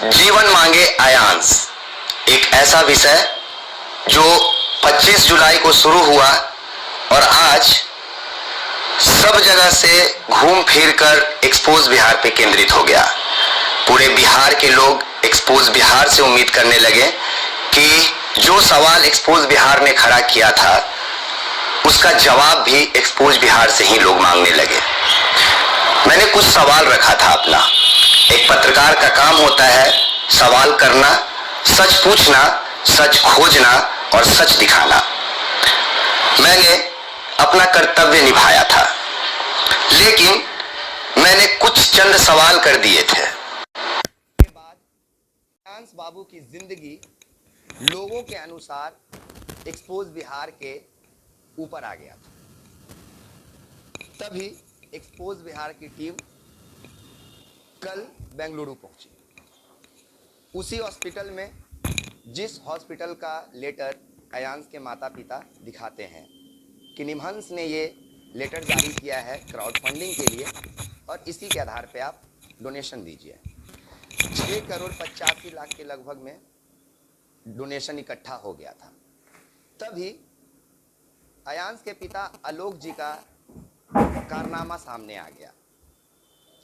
जीवन मांगे आयांस, एक ऐसा विषय जो 25 जुलाई को शुरू हुआ और आज सब जगह से घूम फिर कर एक्सपोज बिहार पे केंद्रित हो गया। पूरे बिहार के लोग एक्सपोज बिहार से उम्मीद करने लगे कि जो सवाल एक्सपोज बिहार ने खड़ा किया था उसका जवाब भी एक्सपोज बिहार से ही लोग मांगने लगे। मैंने कुछ सवाल रखा था अपना। एक पत्रकार का काम होता है सवाल करना, सच पूछना, सच खोजना और सच दिखाना। मैंने अपना कर्तव्य निभाया था, लेकिन मैंने कुछ चंद सवाल कर दिए थे। के बाद आयांस बाबू की जिंदगी लोगों के अनुसार एक्सपोज बिहार के ऊपर आ गया था। तभी एक्सपोज बिहार की टीम कल बेंगलुरु पहुंची। उसी हॉस्पिटल में जिस हॉस्पिटल का लेटर आयांस के माता पिता दिखाते हैं कि निमहंस ने ये लेटर जारी किया है क्राउड फंडिंग के लिए और इसी के आधार पे आप डोनेशन दीजिए। 6,85,00,000 के लगभग में डोनेशन इकट्ठा हो गया था। तभी आयांस के पिता आलोक जी का कारनामा सामने आ गया।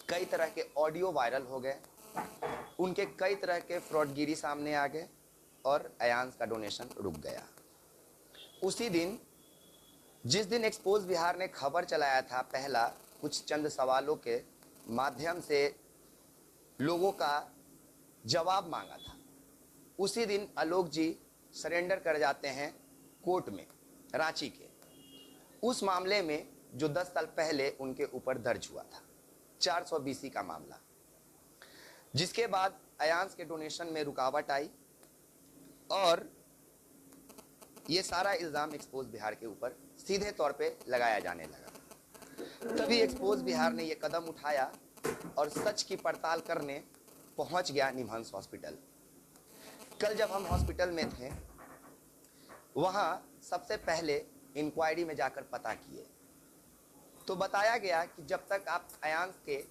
कई तरह के ऑडियो वायरल हो गए, उनके कई तरह के फ्रॉडगिरी सामने आ गए और आयांस का डोनेशन रुक गया। उसी दिन जिस दिन एक्सपोज बिहार ने खबर चलाया था, पहला कुछ चंद सवालों के माध्यम से लोगों का जवाब मांगा था, उसी दिन आलोक जी सरेंडर कर जाते हैं कोर्ट में, रांची के उस मामले में जो 10 साल पहले उनके ऊपर दर्ज हुआ था, 420 का मामला। जिसके बाद आयांस के डोनेशन में रुकावट आई और ये सारा इल्जाम एक्सपोज बिहार के ऊपर सीधे तौर पे लगाया जाने लगा। तभी एक्सपोज बिहार ने ये कदम उठाया और सच की पड़ताल करने पहुंच गया निमहंस हॉस्पिटल। कल जब हम हॉस्पिटल में थे, वहां सबसे पहले इंक्वायरी में जाकर पता किए तो बताया गया कि जब तक आप आयांस के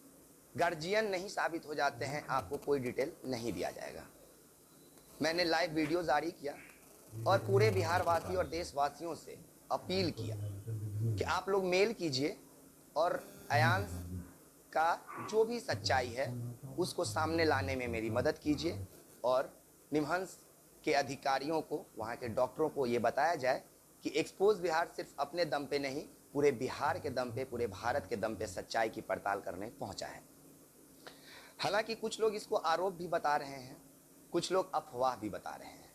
गार्जियन नहीं साबित हो जाते हैं आपको कोई डिटेल नहीं दिया जाएगा। मैंने लाइव वीडियो जारी किया और पूरे बिहार वासी और देशवासियों से अपील किया कि आप लोग मेल कीजिए और आयांस का जो भी सच्चाई है उसको सामने लाने में मेरी मदद कीजिए और निमहंस के अधिकारियों को, वहाँ के डॉक्टरों को ये बताया जाए कि एक्सपोज बिहार सिर्फ अपने दम पे नहीं, पूरे बिहार के दम पे, पूरे भारत के दम पे सच्चाई की पड़ताल करने पहुंचा है। हालांकि कुछ लोग इसको आरोप भी बता रहे हैं, कुछ लोग अफवाह भी बता रहे हैं,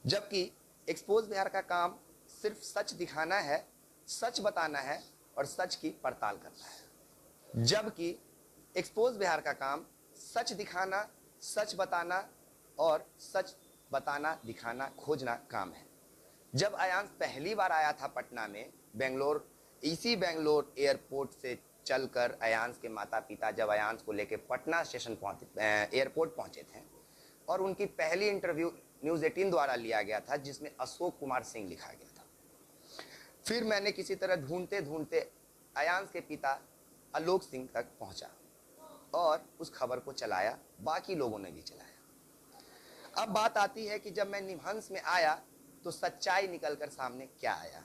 जबकि एक्सपोज बिहार का काम सिर्फ सच दिखाना है, सच बताना है और सच की पड़ताल करना है। जबकि एक्सपोज बिहार का काम सच दिखाना, सच बताना और सच बताना, दिखाना, खोजना काम है। जब आयांस पहली बार आया था पटना में, इसी बेंगलोर एयरपोर्ट से चलकर आयांस के माता पिता जब आयांस को लेकर पटना स्टेशन एयरपोर्ट पहुंचे थे और उनकी पहली इंटरव्यू न्यूज़ 18 द्वारा लिया गया था जिसमें अशोक कुमार सिंह लिखा गया था। फिर मैंने किसी तरह ढूंढते ढूंढते आयांस के पिता आलोक सिंह तक पहुंचा और उस खबर को चलाया, बाकी लोगों ने भी चलाया। अब बात आती है कि जब मैं निमहंस में आया तो सच्चाई निकलकर सामने क्या आया।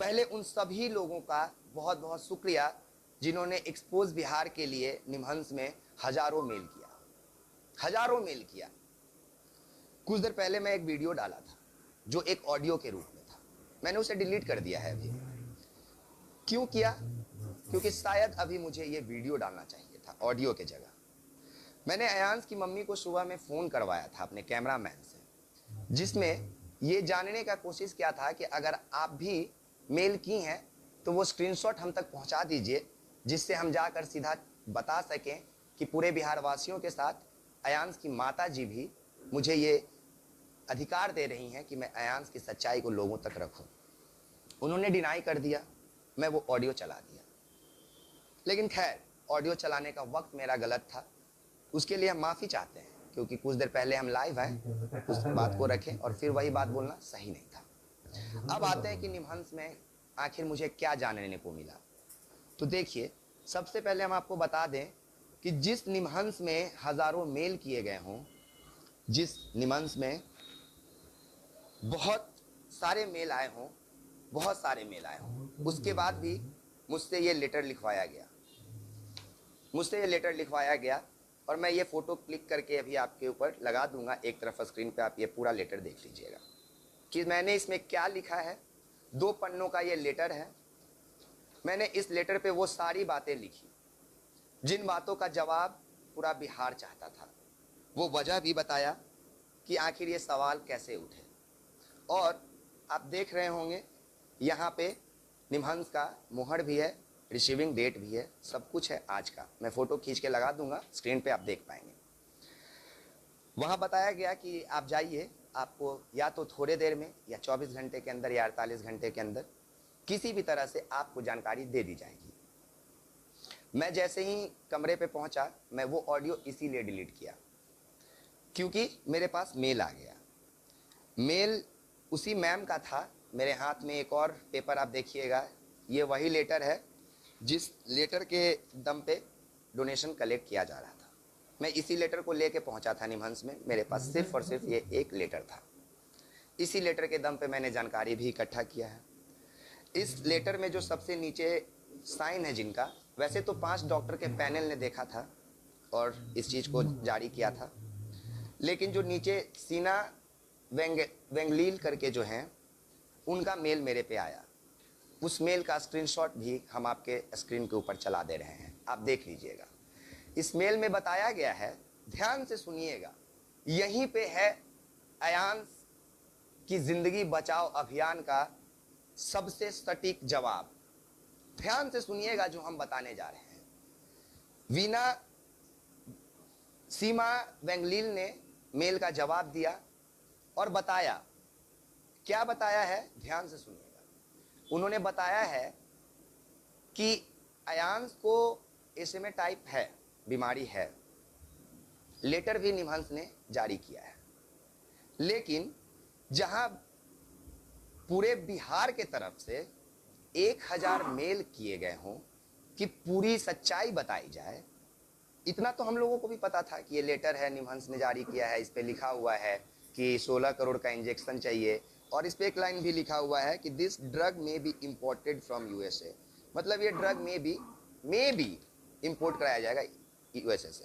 पहले उन सभी लोगों का बहुत बहुत शुक्रिया जिन्होंने एक्सपोज बिहार के लिए निमहंस में हजारों मेल किया। कुछ देर पहले मैं एक वीडियो डाला था जो एक ऑडियो के रूप में था, मैंने उसे डिलीट कर दिया है अभी। क्यों किया? क्योंकि शायद अभी मुझे ये वीडियो डालना चाहिए था ऑडियो के जगह। मैंने आयांस की मम्मी को सुबह में फ़ोन करवाया था अपने कैमरामैन से, जिसमें ये जानने का कोशिश किया था कि अगर आप भी मेल की हैं तो वो स्क्रीनशॉट हम तक पहुंचा दीजिए, जिससे हम जाकर सीधा बता सकें कि पूरे बिहार वासियों के साथ आयांस की माता जी भी मुझे ये अधिकार दे रही हैं कि मैं आयांस की सच्चाई को लोगों तक रखूं। उन्होंने डिनाई कर दिया, मैं वो ऑडियो चला दिया। लेकिन खैर, ऑडियो चलाने का वक्त मेरा गलत था, उसके लिए हम माफ़ी चाहते हैं, क्योंकि कुछ देर पहले हम लाइव आए, उस बात को रखें और फिर वही बात बोलना सही नहीं था। अब आते हैं कि निमहंस में आखिर मुझे क्या जानने को मिला। तो देखिए, सबसे पहले हम आपको बता दें कि जिस निमहंस में हजारों मेल किए गए हों, जिस निमहंस में बहुत सारे मेल आए हों, बहुत सारे मेल आए हों, उसके बाद भी मुझसे ये लेटर लिखवाया गया, मुझसे ये लेटर लिखवाया गया। और मैं ये फ़ोटो क्लिक करके अभी आपके ऊपर लगा दूंगा एक तरफ स्क्रीन पे, आप ये पूरा लेटर देख लीजिएगा कि मैंने इसमें क्या लिखा है। 2 पन्नों का ये लेटर है। मैंने इस लेटर पे वो सारी बातें लिखी जिन बातों का जवाब पूरा बिहार चाहता था। वो वजह भी बताया कि आखिर ये सवाल कैसे उठे। और आप देख रहे होंगे यहाँ पे निमहंस का मुहर भी है, रिसीविंग डेट भी है, सब कुछ है आज का। मैं फ़ोटो खींच के लगा दूंगा, स्क्रीन पे आप देख पाएंगे। वहाँ बताया गया कि आप जाइए, आपको या तो थोड़े देर में या 24 घंटे के अंदर या 48 घंटे के अंदर किसी भी तरह से आपको जानकारी दे दी जाएगी। मैं जैसे ही कमरे पे पहुंचा, मैं वो ऑडियो इसीलिए डिलीट किया क्योंकि मेरे पास मेल आ गया। मेल उसी मैम का था। मेरे हाथ में एक और पेपर आप देखिएगा, ये वही लेटर है जिस लेटर के दम पे डोनेशन कलेक्ट किया जा रहा था। मैं इसी लेटर को लेके पहुंचा था निमहंस में। मेरे पास सिर्फ और सिर्फ ये एक लेटर था। इसी लेटर के दम पे मैंने जानकारी भी इकट्ठा किया है। इस लेटर में जो सबसे नीचे साइन है जिनका, वैसे तो 5 डॉक्टर के पैनल ने देखा था और इस चीज़ को जारी किया था, लेकिन जो नीचे सीना वेंगलील करके जो हैं, उनका मेल मेरे पे आया। उस मेल का स्क्रीनशॉट भी हम आपके स्क्रीन के ऊपर चला दे रहे हैं, आप देख लीजिएगा। इस मेल में बताया गया है, ध्यान से सुनिएगा, यहीं पे है अयांश की जिंदगी बचाओ अभियान का सबसे सटीक जवाब। ध्यान से सुनिएगा जो हम बताने जा रहे हैं। वीना सीमा वेंगलील ने मेल का जवाब दिया और बताया, क्या बताया है, ध्यान से सुनिएगा। उन्होंने बताया है कि अयांश को एसएमए टाइप है, बीमारी है। लेटर भी निमहंस ने जारी किया है, लेकिन जहां पूरे बिहार के तरफ से 1000 मेल किए गए हों कि पूरी सच्चाई बताई जाए, इतना तो हम लोगों को भी पता था कि ये लेटर है, निमहंस ने जारी किया है। इस पे लिखा हुआ है कि 16 करोड़ का इंजेक्शन चाहिए और इस पे एक लाइन भी लिखा हुआ है कि दिस ड्रग में बी इम्पोर्टेड फ्रॉम यूएसए। मतलब ये ड्रग में भी इम्पोर्ट कराया जाएगा यूएसए से।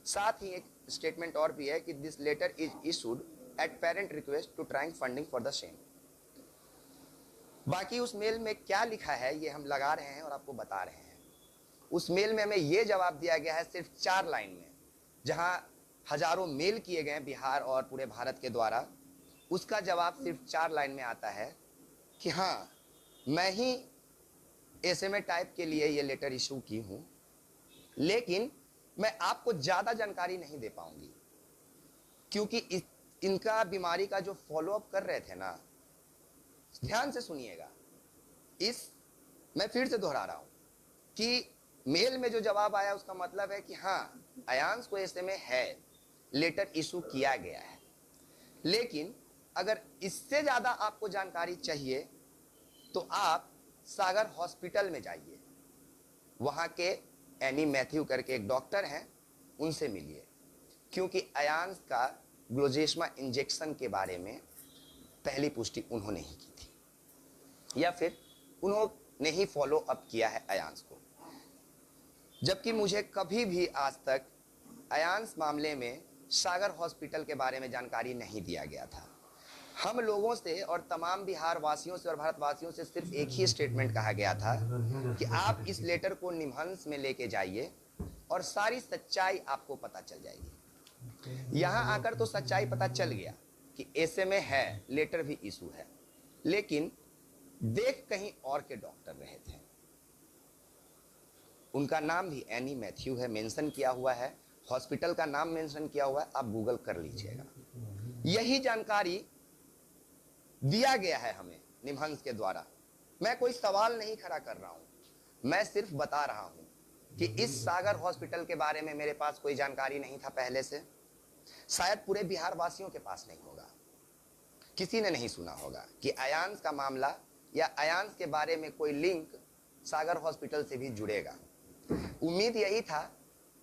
साथ ही एक स्टेटमेंट और भी है कि this letter is issued at parent request to trying funding for the same. बाकी उस मेल में क्या लिखा है ये हम लगा रहे हैं और आपको बता रहे हैं। उस मेल में हमें ये जवाब दिया गया है सिर्फ 4 लाइन में, जहां हजारों मेल किए गए बिहार और पूरे भारत के द्वारा। उसका जवाब सिर्फ 4 लाइन में आता है कि हाँ, मैं ही एसएमए टाइप के लिए ये लेटर इशू की हूं, लेकिन मैं आपको ज्यादा जानकारी नहीं दे पाऊंगी क्योंकि इनका बीमारी का जो फॉलोअप कर रहे थे ना, ध्यान से सुनिएगा, मैं फिर से दोहरा रहा हूं कि मेल में जो जवाब आया उसका मतलब है कि हाँ, अयांश को एसएमए है, लेटर इशू किया गया है। लेकिन अगर इससे ज्यादा आपको जानकारी चाहिए तो आप सागर हॉस्पिटल में जाइए। वहां के एनी मैथ्यू करके एक डॉक्टर हैं, उनसे मिलिए, क्योंकि अयांश का ग्लोजेस्मा इंजेक्शन के बारे में पहली पुष्टि उन्होंने ही की थी, या फिर उन्होंने ही फॉलो अप किया है अयांश को। जबकि मुझे कभी भी आज तक अयांश मामले में सागर हॉस्पिटल के बारे में जानकारी नहीं दिया गया था। हम लोगों से और तमाम बिहार वासियों से और भारतवासियों से सिर्फ एक ही स्टेटमेंट कहा गया था कि आप इस लेटर को निमहंस में लेके जाइए और सारी सच्चाई आपको पता चल जाएगी। यहां आकर तो सच्चाई पता चल गया कि एसएमए है, लेटर भी इशू है, लेकिन देख कहीं और के डॉक्टर रहे थे। उनका नाम भी एनी मैथ्यू है, मेंशन किया हुआ है, हॉस्पिटल का नाम मेंशन किया हुआ है, आप गूगल कर लीजिएगा। यही जानकारी दिया गया है हमें निमहंस के द्वारा। मैं कोई सवाल नहीं खड़ा कर रहा हूं, मैं सिर्फ बता रहा हूं कि इस सागर हॉस्पिटल के बारे में मेरे पास कोई जानकारी नहीं था पहले से। शायद पूरे बिहार वासियों के पास नहीं होगा, किसी ने नहीं सुना होगा कि अयांश का मामला या अयांश के बारे में कोई लिंक सागर हॉस्पिटल से भी जुड़ेगा। उम्मीद यही था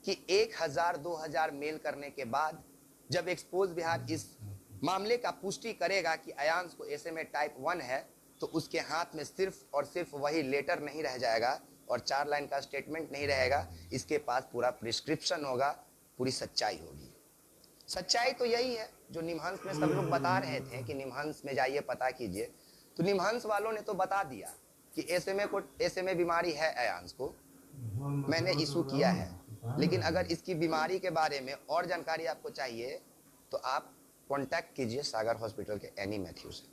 कि 1000-2000 मेल करने के बाद जब एक्सपोज बिहार इस मामले का पुष्टि करेगा कि अयांश को एसएमए टाइप 1 है, तो उसके हाथ में सिर्फ और सिर्फ वही लेटर नहीं रह जाएगा और 4 लाइन का स्टेटमेंट नहीं रहेगा, इसके पास पूरा प्रिस्क्रिप्शन होगा, पूरी सच्चाई होगी। सच्चाई तो यही है जो निमहंस में सब लोग बता रहे थे कि निमहंस में जाइए पता कीजिए, तो निमहंस वालों ने तो बता दिया कि एसएमए बीमारी है अयांश को, मैंने इशू किया है। लेकिन अगर इसकी बीमारी के बारे में और जानकारी आपको चाहिए तो आप कांटेक्ट कीजिए सागर हॉस्पिटल के एनी मैथ्यू से।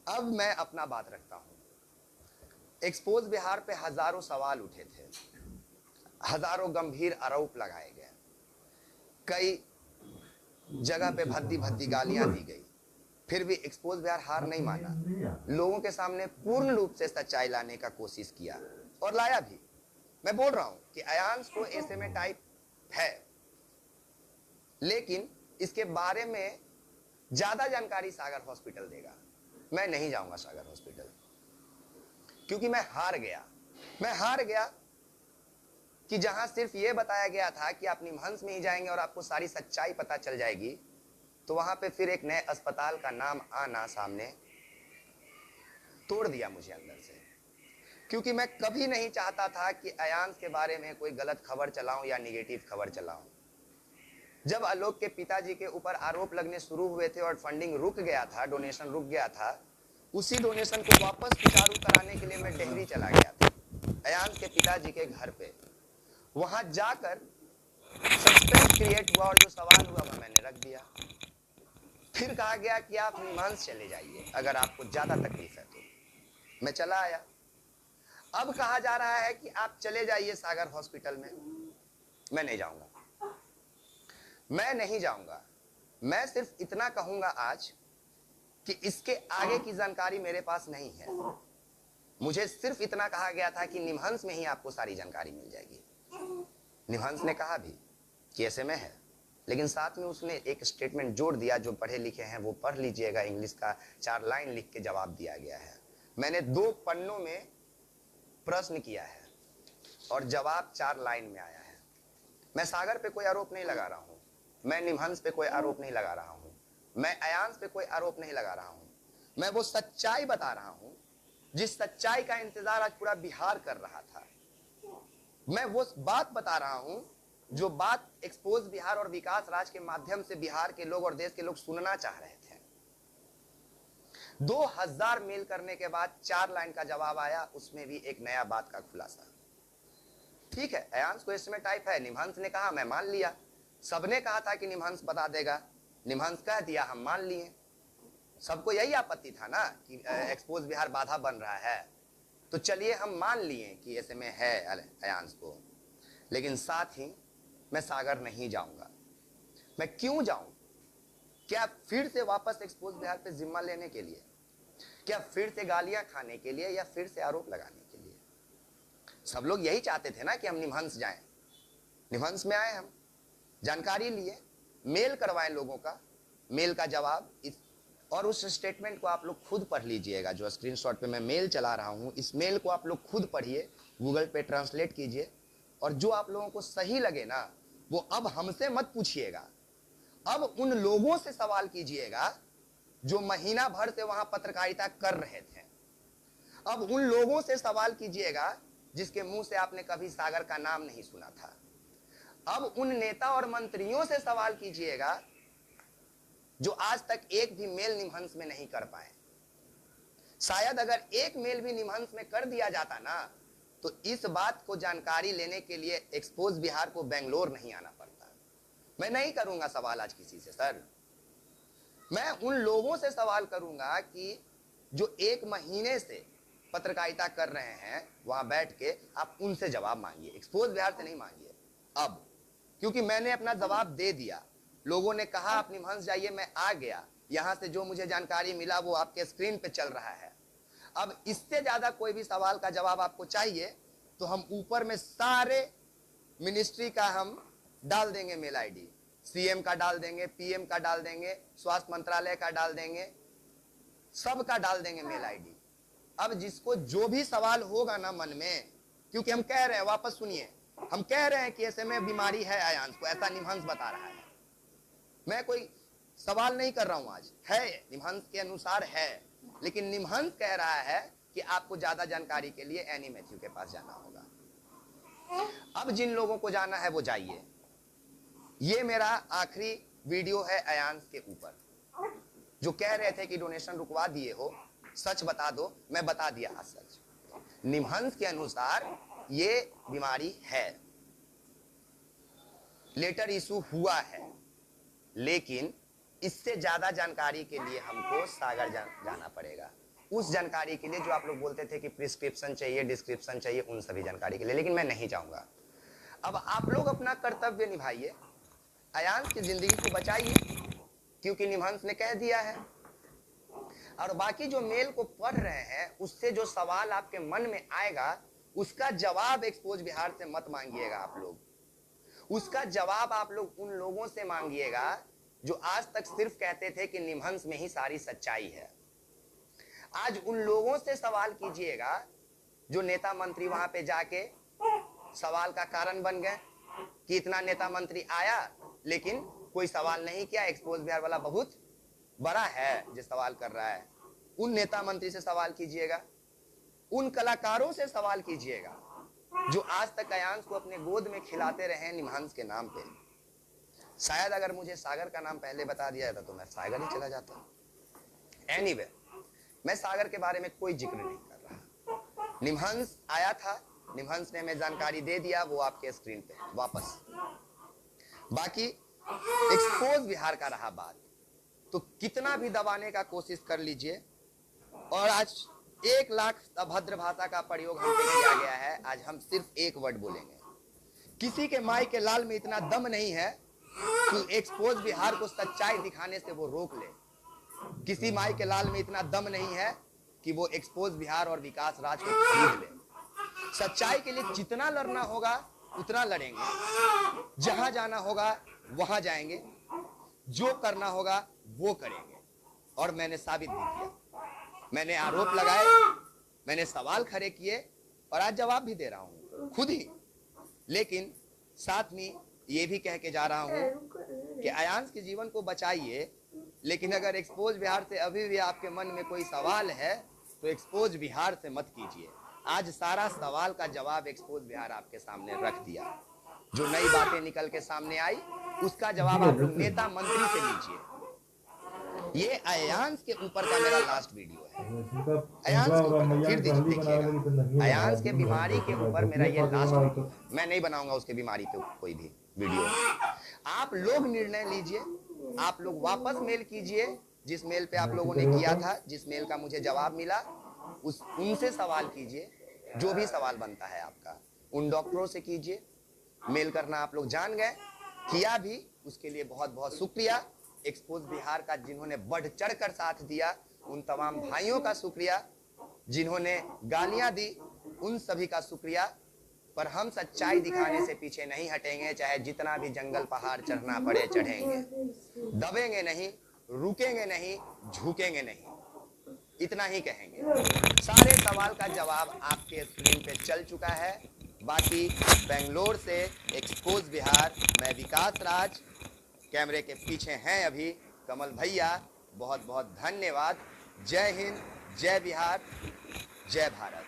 अब मैं अपना बात रखता हूं। एक्सपोज बिहार पे हजारों सवाल उठे थे, हजारों गंभीर आरोप लगाए गए, कई जगह पे भद्दी भद्दी गालियां दी गई, फिर भी एक्सपोज बिहार हार नहीं माना, लोगों के सामने पूर्ण रूप से सच्चाई लाने का कोशिश किया और लाया भी। मैं बोल रहा हूं कि अयांश को एसएमए टाइप है, लेकिन इसके बारे में ज्यादा जानकारी सागर हॉस्पिटल देगा। मैं नहीं जाऊंगा सागर हॉस्पिटल, क्योंकि मैं हार गया कि जहां सिर्फ यह बताया गया था कि आप निमहंस में ही जाएंगे और आपको सारी सच्चाई पता चल जाएगी, तो वहां पे फिर एक नए अस्पताल का नाम आना सामने तोड़ दिया मुझे अंदर से। क्योंकि मैं कभी नहीं चाहता था कि अयांश के बारे में कोई गलत खबर चलाऊं या निगेटिव खबर चलाऊं। जब आलोक के पिताजी के ऊपर आरोप लगने शुरू हुए थे और फंडिंग रुक गया था, डोनेशन रुक गया था, उसी डोनेशन को वापस सुचारू कराने के लिए मैं डेहरी चला गया था, अयांश के पिताजी के घर पे। वहां जाकर सस्पेंस क्रिएट हुआ और जो सवाल हुआ वह मैंने रख दिया। फिर कहा गया कि आप निमहंस चले जाइए अगर आपको ज्यादा तकलीफ है तो। मैं चला आया। अब कहा जा रहा है कि आप चले जाइए सागर हॉस्पिटल में। मैं नहीं जाऊंगा। मैं सिर्फ इतना कहूंगा आज कि इसके आगे की जानकारी मेरे पास नहीं है। मुझे सिर्फ इतना कहा गया था कि निमहंस में ही आपको सारी जानकारी मिल जाएगी। निमहंस ने कहा भी कि एसएमए है, लेकिन साथ में उसने एक स्टेटमेंट जोड़ दिया, जो पढ़े लिखे हैं वो पढ़ लीजिएगा, इंग्लिश का 4 लाइन लिख के जवाब दिया गया है। मैंने 2 पन्नों में प्रश्न किया है और जवाब 4 लाइन में आया है। मैं सागर पे कोई आरोप नहीं लगा रहा हूं, मैं निमहंस पे कोई आरोप नहीं लगा रहा हूं, मैं अयांश पे कोई आरोप नहीं लगा रहा हूं। मैं वो सच्चाई बता रहा हूं जिस सच्चाई का इंतजार आज पूरा बिहार कर रहा था। मैं वो बात बता रहा हूं जो बात एक्सपोज बिहार और विकास राज के माध्यम से बिहार के लोग और देश के लोग सुनना चाह रहे थे। 2000 मेल करने के बाद 4 लाइन का जवाब आया, उसमें भी एक नया बात का खुलासा। ठीक है, अयांश को एसएमए टाइप है, निमहंस ने कहा, मैं मान लिया। सबने कहा था कि निमहंस बता देगा, निमहंस कह दिया, हम मान लिए। सबको यही आपत्ति था ना कि एक्सपोज बिहार बाधा बन रहा है, तो चलिए हम मान लिए कि एसएमए है अयांश को। लेकिन साथ ही मैं सागर नहीं जाऊंगा। मैं क्यों जाऊं? क्या फिर से वापस एक्सपोज बिहार पे जिम्मा लेने के लिए, क्या फिर से गालियां खाने के लिए, या फिर से आरोप लगाने के लिए? सब लोग यही चाहते थे ना कि हम निमहंस जाएं। निमहंस में आए, हम जानकारी लिए, मेल करवाएं लोगों का, मेल का जवाब और उस स्टेटमेंट को आप लोग खुद पढ़ लीजिएगा। जो स्क्रीनशॉट पे मैं मेल चला रहा हूं, इस मेल को आप लोग खुद पढ़िए, गूगल पे ट्रांसलेट कीजिए, और जो आप लोगों को सही लगे ना, वो अब हमसे मत पूछिएगा, अब उन लोगों से सवाल कीजिएगा जो महीना भर से वहां पत्रकारिता कर रहे थे। अब उन लोगों से सवाल कीजिएगा जिसके मुंह से आपने कभी सागर का नाम नहीं सुना था। अब उन नेता और मंत्रियों से सवाल कीजिएगा जो आज तक एक भी मेल निमहंस में नहीं कर पाए। शायद अगर एक मेल भी निमहंस में कर दिया जाता ना, तो इस बात को जानकारी लेने के लिए एक्सपोज बिहार को बेंगलोर नहीं आना पड़ता। मैं नहीं करूंगा सवाल आज किसी से सर, मैं उन लोगों से सवाल करूंगा कि जो 1 महीने से पत्रकारिता कर रहे हैं, वहां बैठ के आप उनसे जवाब मांगिए, एक्सपोज बिहार से नहीं मांगिए। अब क्योंकि मैंने अपना जवाब दे दिया, लोगों ने कहा आप निमहंस जाइए, मैं आ गया, यहां से जो मुझे जानकारी मिला वो आपके स्क्रीन पे चल रहा है। अब इससे ज्यादा कोई भी सवाल का जवाब आपको चाहिए तो हम ऊपर में सारे मिनिस्ट्री का हम डाल देंगे मेल आईडी, सीएम का डाल देंगे, पीएम का डाल देंगे, स्वास्थ्य मंत्रालय का डाल देंगे, सबका डाल देंगे मेल आईडी। अब जिसको जो भी सवाल होगा ना मन में, क्योंकि हम कह रहे हैं, वापस सुनिए, हम कह रहे हैं कि ऐसे में बीमारी है अयांश को, ऐसा निमहंस बता रहा है। मैं कोई सवाल नहीं कर रहा हूं, आज है निमहंस के अनुसार है, लेकिन निमहंस कह रहा है कि आपको ज्यादा जानकारी के लिए एनी मैथ्यू के पास जाना होगा। अब जिन लोगों को जाना है वो जाइए। ये मेरा आखिरी वीडियो है अयांश के ऊपर। जो कह रहे थे कि डोनेशन रुकवा दिए हो, सच बता दो। मैं बता दिया आज सच। निमहंस के अनुसार ये बीमारी है, लेटर इशू हुआ है, लेकिन इससे ज्यादा जानकारी के लिए हमको सागर जाना पड़ेगा। उस जानकारी के लिए जो आप लोग बोलते थे कि प्रिस्क्रिप्शन चाहिए, डिस्क्रिप्शन चाहिए, उन सभी जानकारी के लिए, लेकिन मैं नहीं जाऊंगा। अब आप लोग अपना कर्तव्य निभाइए, अयांश की जिंदगी को बचाइए, क्योंकि निमहंस ने कह दिया है। और बाकी जो मेल को पढ़ रहे हैं, उससे जो सवाल आपके मन में आएगा, उसका जवाब एक्सपोज बिहार से मत मांगिएगा। आप लोग उसका जवाब आप लोग उन लोगों से मांगिएगा जो आज तक सिर्फ कहते थे कि निमहंस में ही सारी सच्चाई है। आज उन लोगों से सवाल कीजिएगा जो नेता मंत्री वहां पे जाके सवाल का कारण बन गए कि इतना नेता मंत्री आया लेकिन कोई सवाल नहीं किया। एक्सपोज बिहार वाला बहुत बड़ा है जो सवाल कर रहा है। उन नेता मंत्री से सवाल कीजिएगा, उन कलाकारों से सवाल कीजिएगा जो आज तक अयांश को अपने गोद में खिलाते रहे निमहंस के नाम पे। शायद अगर मुझे सागर का नाम पहले बता दिया था तो मैं सागर ही चला जाता। एनीवे, मैं सागर के बारे में कोई जिक्र नहीं कर रहा। निमहंस आया था, निमहंस ने हमें जानकारी दे दिया, वो आपके स्क्रीन पे वापस। बाकी एक्सपोज बिहार का रहा बात, तो कितना भी दबाने का कोशिश कर लीजिए। और आज 1 लाख अभद्र भाषा का प्रयोग हम पे किया गया है। आज हम सिर्फ एक वर्ड बोलेंगे। किसी के माई के लाल में इतना दम नहीं है कि एक्सपोज बिहार को सच्चाई दिखाने से वो रोक ले। किसी माई के लाल में इतना दम नहीं है कि वो एक्सपोज बिहार और विकास राज को खरीद ले। सच्चाई के लिए जितना लड़ना होगा उतना लड़ेंगे, जहां जाना होगा वहां जाएंगे, जो करना होगा वो करेंगे। और मैंने साबित भी किया। मैंने आरोप लगाए, मैंने सवाल खड़े किए और आज जवाब भी दे रहा हूं खुद ही। लेकिन साथ में ये भी कह के जा रहा हूं कि अयांश के जीवन को बचाइए, लेकिन अगर एक्सपोज बिहार से अभी भी आपके मन में कोई सवाल है तो एक्सपोज बिहार से मत कीजिए। आज सारा सवाल का जवाब एक्सपोज बिहार आपके सामने रख दिया। जो नई बातें निकल के सामने आई उसका जवाब आप लोग नेता मंत्री से लीजिए। ये अयांश के ऊपर का मेरा लास्ट वीडियो है। अयांश के ऊपर फिर देखिएगा, अयांश के बीमारी के ऊपर मेरा ये लास्ट वीडियो। मैं नहीं बनाऊंगा उसके बीमारी पे कोई भी वीडियो। आप लोग निर्णय लीजिए, आप लोग वापस मेल कीजिए जिस मेल पे आप लोगों ने किया था, जिस मेल का मुझे जवाब मिला उनसे सवाल कीजिए। जो भी सवाल बनता है आपका उन डॉक्टरों से कीजिए। मेल करना आप लोग जान गए, किया भी, उसके लिए बहुत बहुत शुक्रिया। एक्सपोज बिहार का जिन्होंने बढ़ चढ़ कर साथ दिया, उन तमाम भाइयों का शुक्रिया। जिन्होंने गालियां दी उन सभी का शुक्रिया। पर हम सच्चाई दिखाने से पीछे नहीं हटेंगे, चाहे जितना भी जंगल पहाड़ चढ़ना पड़े चढ़ेंगे। दबेंगे नहीं, रुकेंगे नहीं, झुकेंगे नहीं, इतना ही कहेंगे। सारे सवाल का जवाब आपके स्क्रीन पे चल चुका है। बाकी बेंगलोर से एक्सपोज बिहार, मैं विकास राज, कैमरे के पीछे हैं अभी कमल भैया। बहुत बहुत धन्यवाद। जय हिंद, जय बिहार, जय भारत।